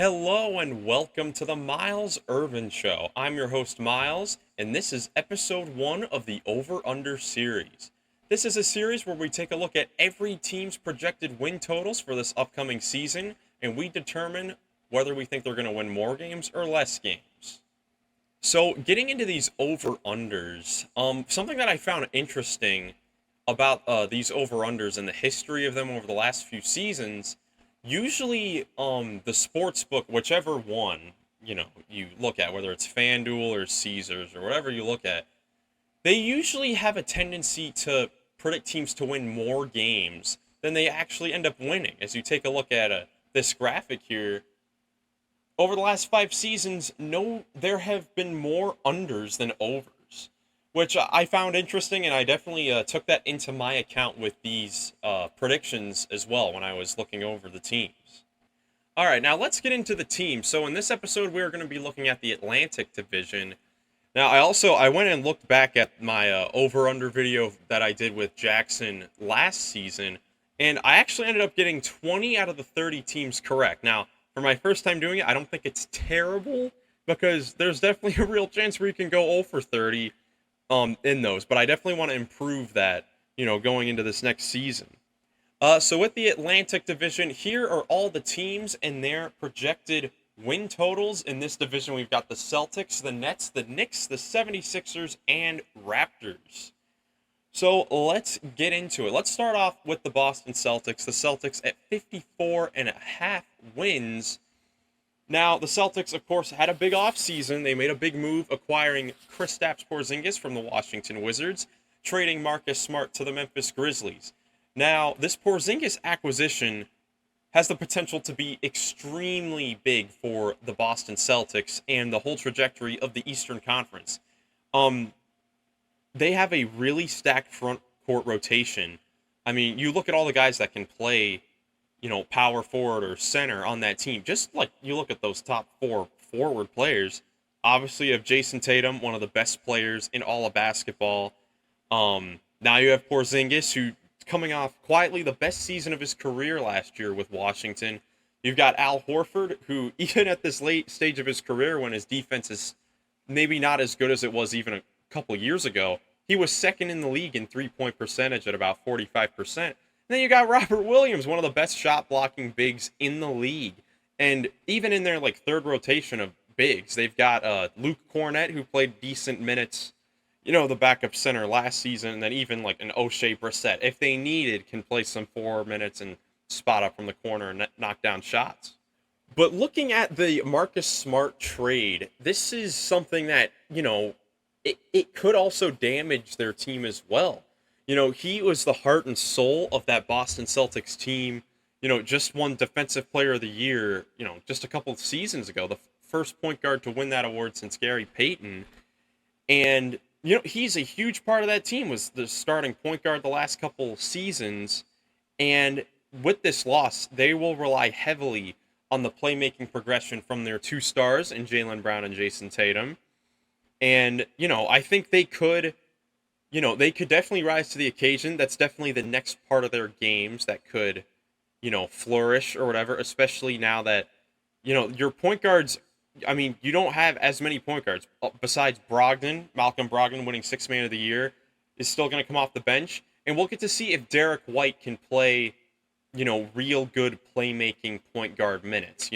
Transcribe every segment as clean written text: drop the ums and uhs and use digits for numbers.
Hello and welcome to the Miles Irvin Show. I'm your host, Miles, and this is episode 1 of the Over Under series. This is a series where we take a look at every team's projected win totals for this upcoming season, and we determine whether we think they're going to win more games or less games. So, getting into these over-unders, something that I found interesting about these over-unders and the history of them over the last few seasons. Usually, the sports book, whichever one, you look at, whether it's FanDuel or Caesars or whatever you look at, they usually have a tendency to predict teams to win more games than they actually end up winning. As you take a look at this graphic here, over the last 5 seasons, no, there have been more unders than overs, which I found interesting, and I definitely took that into my account with these predictions as well when I was looking over the teams. All right, now let's get into the team. So in this episode, we're going to be looking at the Atlantic Division. Now, I went and looked back at my over/under video that I did with Jackson last season, and I actually ended up getting 20 out of the 30 teams correct. Now, for my first time doing it, I don't think it's terrible because there's definitely a real chance where you can go 0 for 30 in those, but I definitely want to improve that, going into this next season. So with the Atlantic Division, here are all the teams and their projected win totals in this division. We've got the Celtics, the Nets, the Knicks, the 76ers, and Raptors. So let's get into it. Let's start off with the Boston Celtics. The Celtics at 54.5 wins. Now, the Celtics, of course, had a big offseason. They made a big move acquiring Kristaps Porzingis from the Washington Wizards, trading Marcus Smart to the Memphis Grizzlies. Now, this Porzingis acquisition has the potential to be extremely big for the Boston Celtics and the whole trajectory of the Eastern Conference. They have a really stacked front court rotation. I mean, you look at all the guys that can play, power forward or center on that team. Just like you look at those top 4 forward players. Obviously, you have Jason Tatum, one of the best players in all of basketball. Now you have Porzingis, who coming off quietly the best season of his career last year with Washington. You've got Al Horford, who even at this late stage of his career, when his defense is maybe not as good as it was even a couple years ago, he was second in the league in three-point percentage at about 45%. And then you got Robert Williams, one of the best shot-blocking bigs in the league. And even in their third rotation of bigs, they've got Luke Cornett, who played decent minutes, the backup center last season, and then even an O'Shea Brissett, if they needed, can play some 4 minutes and spot up from the corner and knock down shots. But looking at the Marcus Smart trade, this is something that, it could also damage their team as well. He was the heart and soul of that Boston Celtics team, just won Defensive Player of the Year, just a couple of seasons ago, the first point guard to win that award since Gary Payton. And he's a huge part of that team, was the starting point guard the last couple seasons. And with this loss, they will rely heavily on the playmaking progression from their 2 stars in Jaylen Brown and Jason Tatum. And, I think they could definitely rise to the occasion. That's definitely the next part of their games that could, flourish or whatever, especially now that, your point guards, I mean, you don't have as many point guards. Besides Brogdon, Malcolm Brogdon winning 6th Man of the Year is still going to come off the bench. And we'll get to see if Derek White can play, real good playmaking point guard minutes.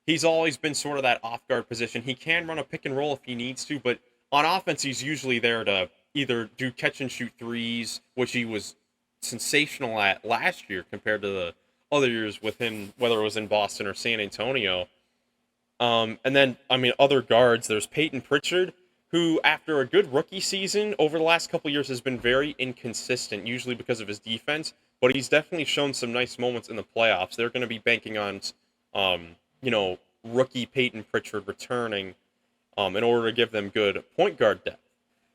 He's always been sort of that off-guard position. He can run a pick and roll if he needs to, but on offense, he's usually there to either do catch-and-shoot threes, which he was sensational at last year compared to the other years with him, whether it was in Boston or San Antonio. And then, other guards, there's Peyton Pritchard, who, after a good rookie season, over the last couple years has been very inconsistent, usually because of his defense, but he's definitely shown some nice moments in the playoffs. They're going to be banking on, rookie Peyton Pritchard returning in order to give them good point guard depth.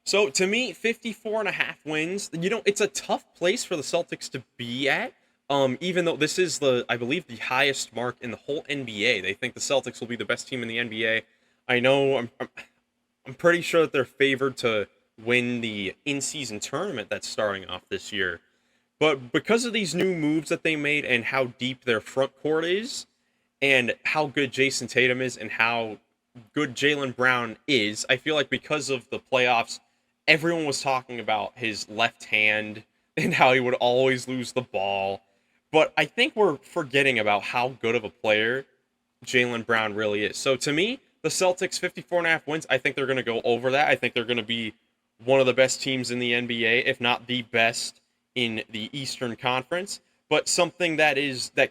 So, to me, 54.5 wins, it's a tough place for the Celtics to be at. Even though this is I believe, the highest mark in the whole NBA. They think the Celtics will be the best team in the NBA. I know I'm pretty sure that they're favored to win the in-season tournament that's starting off this year. But because of these new moves that they made and how deep their front court is, and how good Jason Tatum is and how good Jaylen Brown is. I feel like because of the playoffs, everyone was talking about his left hand and how he would always lose the ball. But I think we're forgetting about how good of a player Jaylen Brown really is. So to me, the Celtics 54.5 wins, I think they're going to go over that. I think they're going to be one of the best teams in the NBA, if not the best in the Eastern Conference. But something that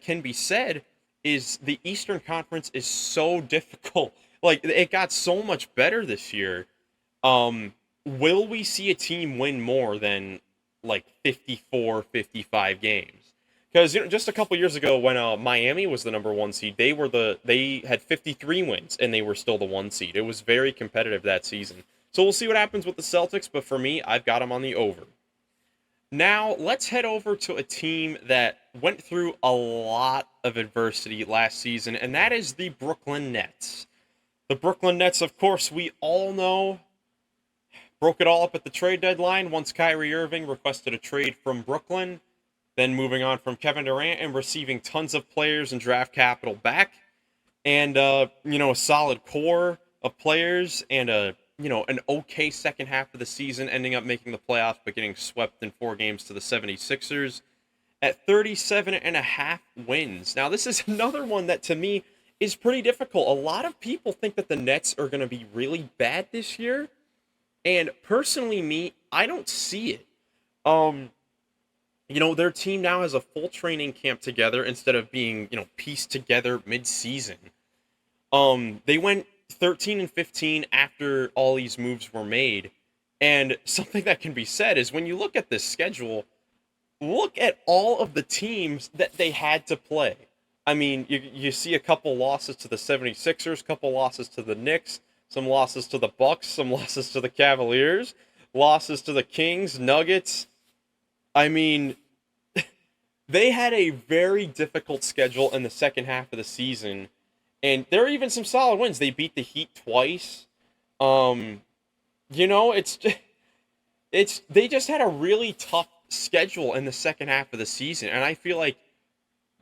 can be said is the Eastern Conference is so difficult. Like it got so much better this year. Will we see a team win more than like 54, 55 games? Because just a couple years ago, when Miami was the number one seed, they had 53 wins and they were still the one seed. It was very competitive that season. So we'll see what happens with the Celtics. But for me, I've got them on the over. Now let's head over to a team that went through a lot of adversity last season, and that is the Brooklyn Nets. The Brooklyn Nets, of course, we all know, broke it all up at the trade deadline once Kyrie Irving requested a trade from Brooklyn. Then moving on from Kevin Durant and receiving tons of players and draft capital back, and a solid core of players and an okay second half of the season, ending up making the playoffs but getting swept in 4 games to the 76ers at 37.5 wins. Now this is another one that to me is pretty difficult. A lot of people think that the Nets are going to be really bad this year, and personally, I don't see it. Their team now has a full training camp together instead of being, pieced together mid-season. They went 13-15 after all these moves were made. And something that can be said is when you look at this schedule, look at all of the teams that they had to play. I mean, you see a couple losses to the 76ers, couple losses to the Knicks, some losses to the Bucks, some losses to the Cavaliers, losses to the Kings, Nuggets. I mean, they had a very difficult schedule in the second half of the season, and there are even some solid wins. They beat the Heat twice. It's they just had a really tough schedule in the second half of the season, and I feel like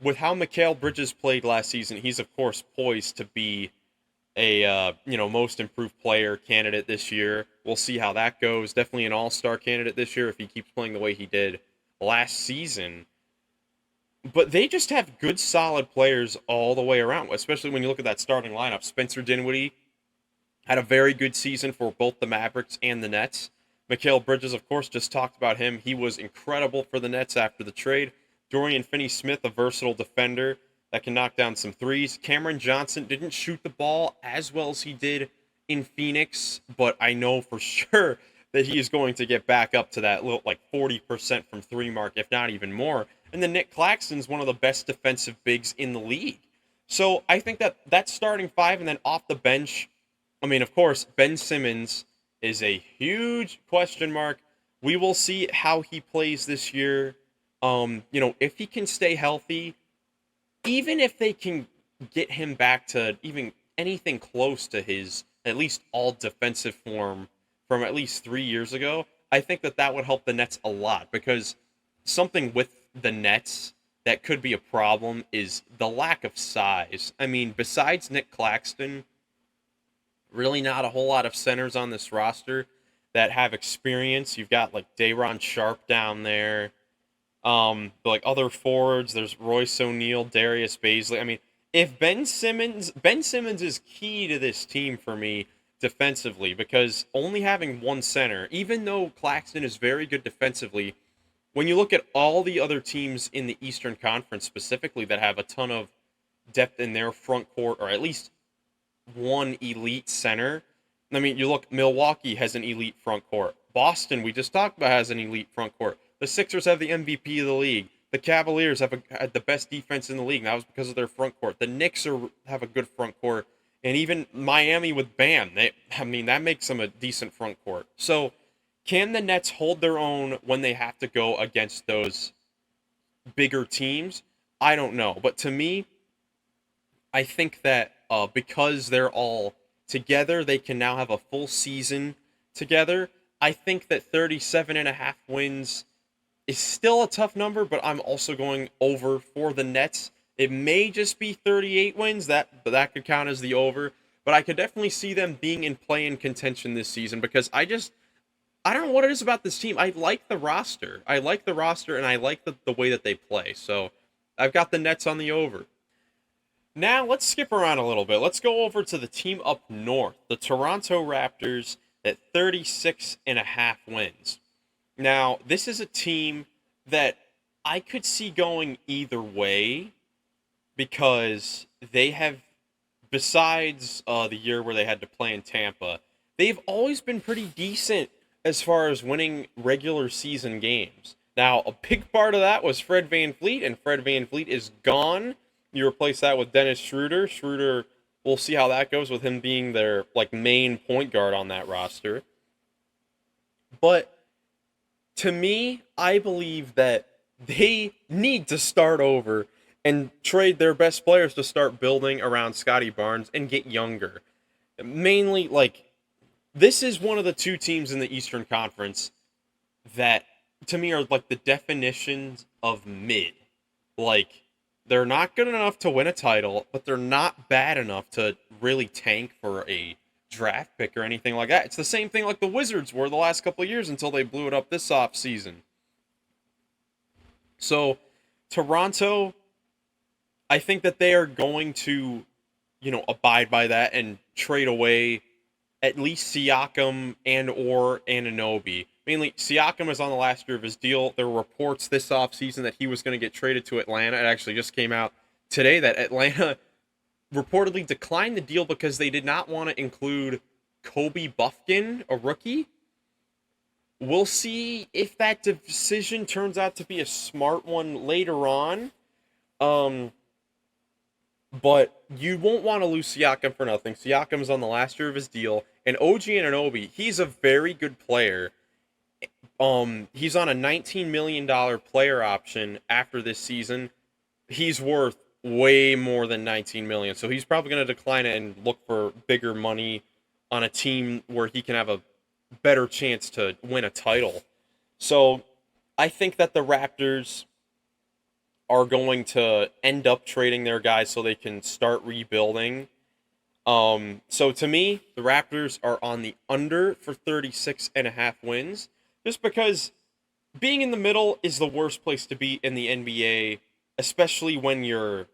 with how Mikal Bridges played last season, he's of course poised to be a most improved player candidate this year. We'll see how that goes. Definitely an all-star candidate this year if he keeps playing the way he did last season. But they just have good, solid players all the way around, especially when you look at that starting lineup. Spencer Dinwiddie had a very good season for both the Mavericks and the Nets. Mikal Bridges, of course, just talked about him. He was incredible for the Nets after the trade. Dorian Finney-Smith, a versatile defender that can knock down some threes. Cameron Johnson didn't shoot the ball as well as he did in Phoenix, but I know for sure that he is going to get back up to that little, 40% from three mark, if not even more. And then Nick Claxton's one of the best defensive bigs in the league. So I think that starting five, and then off the bench, I mean, of course, Ben Simmons is a huge question mark. We will see how he plays this year. If he can stay healthy, even if they can get him back to even anything close to his at least all defensive form from at least 3 years ago, I think that would help the Nets a lot, because something with the Nets that could be a problem is the lack of size. I mean, besides Nick Claxton, really not a whole lot of centers on this roster that have experience. You've got Day'Ron Sharpe down there. But other forwards, there's Royce O'Neal, Darius Baisley. I mean, if Ben Simmons is key to this team for me defensively, because only having one center, even though Claxton is very good defensively, when you look at all the other teams in the Eastern Conference specifically that have a ton of depth in their front court, or at least one elite center. I mean, you look, Milwaukee has an elite front court. Boston, we just talked about, has an elite front court. The Sixers have the MVP of the league. The Cavaliers had the best defense in the league, and that was because of their front court. The Knicks have a good front court, and even Miami with Bam, that makes them a decent front court. So, can the Nets hold their own when they have to go against those bigger teams? I don't know, but to me, I think that because they're all together, they can now have a full season together. I think that 37.5 wins is still a tough number, but I'm also going over for the Nets It may just be 38 wins. That could count as the over. But I could definitely see them being in play-in contention this season because I don't know what it is about this team. I like the roster. I like the roster, and I like the way that they play. So I've got the Nets on the over. Now let's skip around a little bit. Let's go over to the team up north, the Toronto Raptors at 36 and a half wins. Now, this is a team that I could see going either way because they have, besides the year where they had to play in Tampa, they've always been pretty decent as far as winning regular season games. Now, a big part of that was Fred VanVleet, and Fred VanVleet is gone. You replace that with Dennis Schroeder. Schroeder, we'll see how that goes with him being their main point guard on that roster. But to me, I believe that they need to start over and trade their best players to start building around Scotty Barnes and get younger. Mainly, this is one of the two teams in the Eastern Conference that, to me, are the definitions of mid. They're not good enough to win a title, but they're not bad enough to really tank for a draft pick or anything like that. It's the same thing like the Wizards were the last couple of years until they blew it up this offseason. So, Toronto, I think that they are going to, abide by that and trade away at least Siakam and or Anunoby. Mainly, Siakam is on the last year of his deal. There were reports this offseason that he was going to get traded to Atlanta. It actually just came out today that Atlanta reportedly declined the deal because they did not want to include Kobe Buffkin, a rookie. We'll see if that decision turns out to be a smart one later on. But you won't want to lose Siakam for nothing. Siakam's on the last year of his deal. And OG Anunoby, he's a very good player. He's on a $19 million player option after this season. He's worth way more than $19 million. So he's probably going to decline it and look for bigger money on a team where he can have a better chance to win a title. So I think that the Raptors are going to end up trading their guys so they can start rebuilding. So to me, the Raptors are on the under for 36 and a half wins, just because being in the middle is the worst place to be in the NBA, especially when you're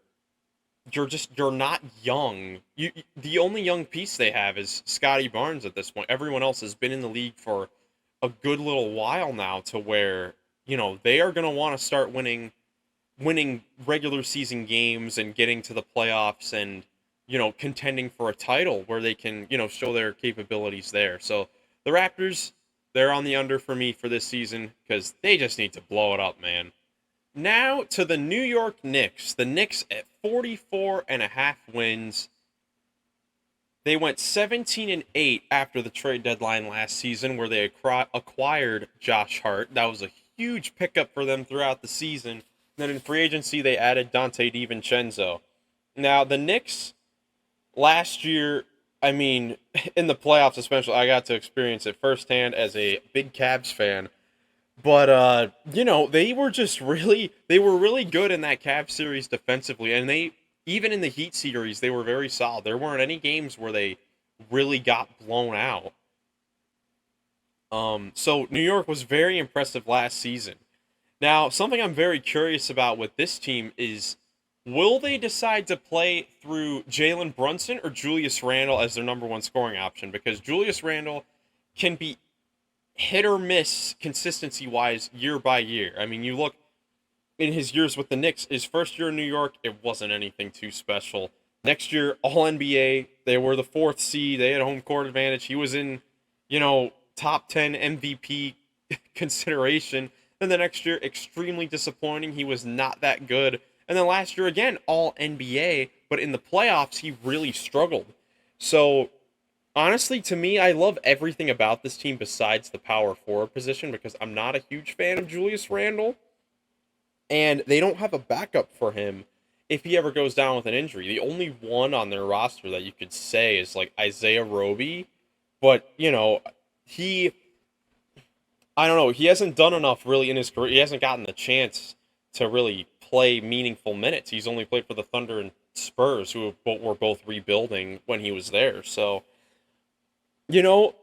not young. The only young piece they have is Scotty Barnes at this point. Everyone else has been in the league for a good little while now, to where they are going to want to start winning regular season games and getting to the playoffs and contending for a title where they can show their capabilities there. So the Raptors, they're on the under for me for this season because they just need to blow it up, man. Now to the New York Knicks. The Knicks at 44 and a half wins. They went 17-8 after the trade deadline last season, where they acquired Josh Hart. That was a huge pickup for them throughout the season. Then in free agency, they added Dante DiVincenzo. Now, the Knicks, last year, in the playoffs especially, I got to experience it firsthand as a big Cavs fan. But, they were really good in that Cavs series defensively. And even in the Heat series, they were very solid. There weren't any games where they really got blown out. So New York was very impressive last season. Now, something I'm very curious about with this team is, will they decide to play through Jalen Brunson or Julius Randle as their number one scoring option? Because Julius Randle can be hit or miss consistency-wise year by year. You look in his years with the Knicks, his first year in New York, it wasn't anything too special. Next year, All-NBA, they were the 4th seed, they had home court advantage. He was in, top 10 MVP consideration. Then the next year, extremely disappointing. He was not that good. And then last year, again, All-NBA, but in the playoffs, he really struggled. So, honestly, to me, I love everything about this team besides the power forward position, because I'm not a huge fan of Julius Randle. And they don't have a backup for him if he ever goes down with an injury. The only one on their roster that you could say is Isaiah Roby. But, I don't know. He hasn't done enough really in his career. He hasn't gotten the chance to really play meaningful minutes. He's only played for the Thunder and Spurs, who were both rebuilding when he was there. So,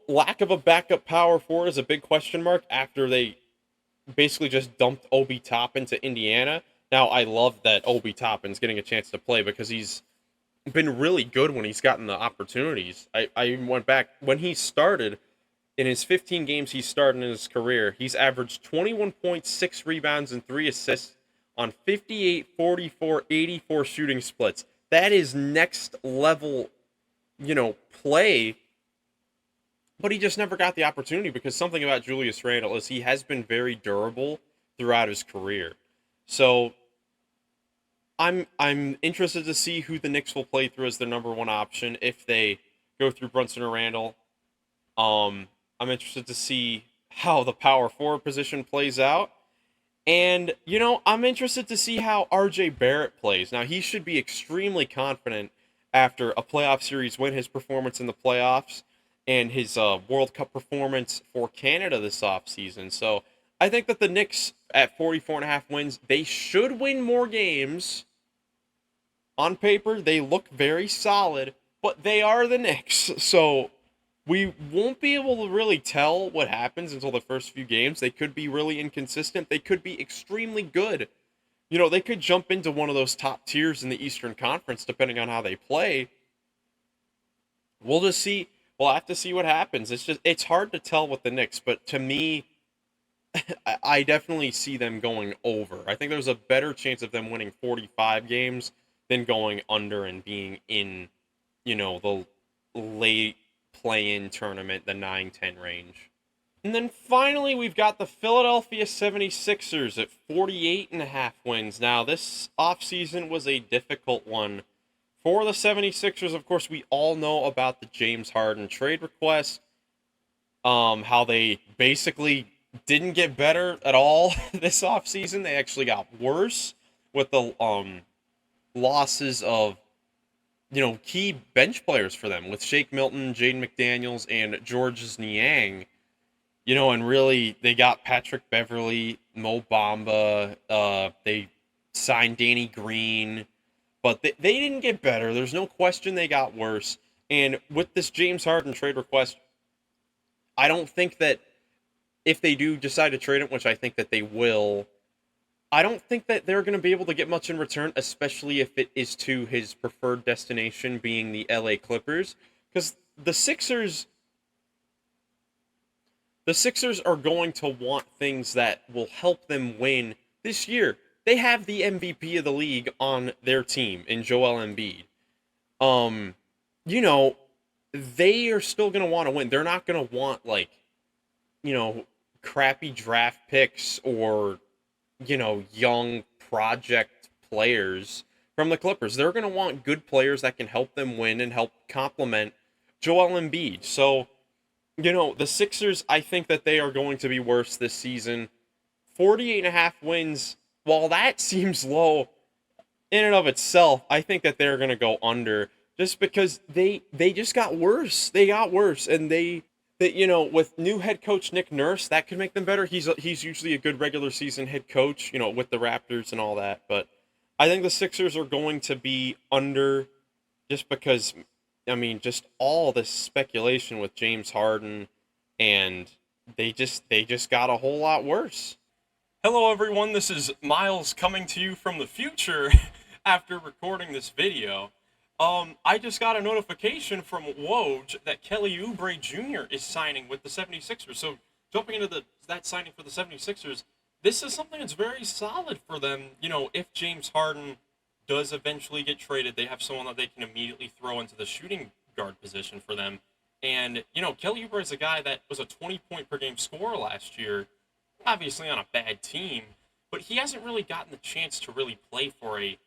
lack of a backup power forward is a big question mark after they basically just dumped Obi Toppin to Indiana. Now, I love that Obi Toppin's getting a chance to play because he's been really good when he's gotten the opportunities. I went back when he started. In his 15 games he started in his career, he's averaged 21.6 rebounds and 3 assists on 58, 44, 84 shooting splits. That is next level, play. But he just never got the opportunity because something about Julius Randle is he has been very durable throughout his career. So I'm interested to see who the Knicks will play through as their number one option if they go through Brunson or Randle. I'm interested to see how the power forward position plays out. And, I'm interested to see how RJ Barrett plays. Now, he should be extremely confident after a playoff series win, his performance in the playoffs, and his World Cup performance for Canada this offseason. So I think that the Knicks at 44.5 wins, they should win more games. On paper, they look very solid, but they are the Knicks. So we won't be able to really tell what happens until the first few games. They could be really inconsistent. They could be extremely good. They could jump into one of those top tiers in the Eastern Conference depending on how they play. We'll just see. We'll have to see what happens. It's hard to tell with the Knicks, but to me, I definitely see them going over. I think there's a better chance of them winning 45 games than going under and being in, the late play-in tournament, the 9-10 range. And then finally, we've got the Philadelphia 76ers at 48.5 wins. Now, this offseason was a difficult one for the 76ers. Of course, we all know about the James Harden trade request, how they basically didn't get better at all this offseason. They actually got worse with the losses of key bench players for them with Shake Milton, Jaden McDaniels, and Georges Niang. And really they got Patrick Beverley, Mo Bamba. They signed Danny Green, but they didn't get better. There's no question they got worse. And with this James Harden trade request, I don't think that if they do decide to trade him, which I think that they will, I don't think that they're going to be able to get much in return, especially if it is to his preferred destination being the LA Clippers, because the Sixers are going to want things that will help them win this year. They have the MVP of the league on their team in Joel Embiid. They are still going to want to win. They're not going to want crappy draft picks or young project players from the Clippers. They're going to want good players that can help them win and help complement Joel Embiid. So, the Sixers, I think that they are going to be worse this season. 48.5 wins, while that seems low in and of itself, I think that they're going to go under just because they just got worse. They got worse, and with new head coach Nick Nurse, that could make them better. He's usually a good regular season head coach, with the Raptors and all that. But I think the Sixers are going to be under just because, just all this speculation with James Harden, and they just got a whole lot worse. Hello, everyone. This is Miles coming to you from the future after recording this video. I just got a notification from Woj that Kelly Oubre Jr. is signing with the 76ers. So jumping into that signing for the 76ers, this is something that's very solid for them. If James Harden does eventually get traded, they have someone that they can immediately throw into the shooting guard position for them. And, Kelly Oubre is a guy that was a 20-point per game scorer last year, obviously on a bad team, but he hasn't really gotten the chance to really play for a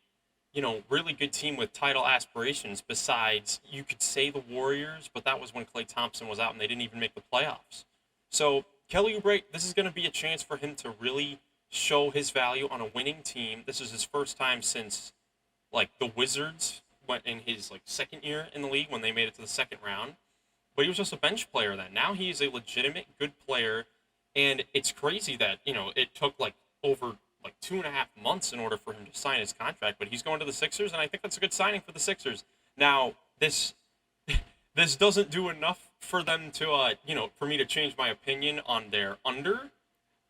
really good team with title aspirations besides, you could say, the Warriors, but that was when Klay Thompson was out and they didn't even make the playoffs. So Kelly Oubre, this is going to be a chance for him to really show his value on a winning team. This is his first time since, the Wizards went in his, second year in the league when they made it to the second round. But he was just a bench player then. Now he is a legitimate good player, and it's crazy that, it took, over like 2.5 months in order for him to sign his contract, but he's going to the Sixers, and I think that's a good signing for the Sixers. Now, this doesn't do enough for them to, for me to change my opinion on their over-under.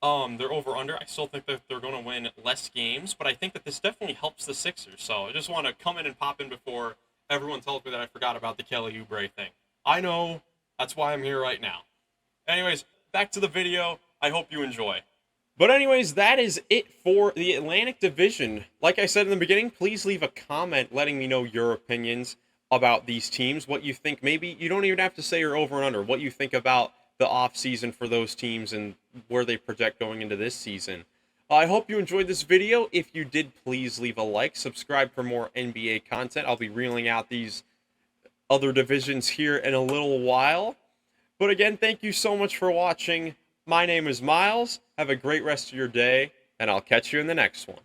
I still think that they're going to win less games, but I think that this definitely helps the Sixers. So I just want to come in and pop in before everyone tells me that I forgot about the Kelly Oubre thing. I know. That's why I'm here right now. Anyways, back to the video. I hope you enjoy. But anyways, that is it for the Atlantic Division. Like I said in the beginning, please leave a comment letting me know your opinions about these teams, what you think. Maybe you don't even have to say your over and under, what you think about the offseason for those teams and where they project going into this season. I hope you enjoyed this video. If you did, please leave a like. Subscribe for more NBA content. I'll be reeling out these other divisions here in a little while. But again, thank you so much for watching. My name is Miles. Have a great rest of your day, and I'll catch you in the next one.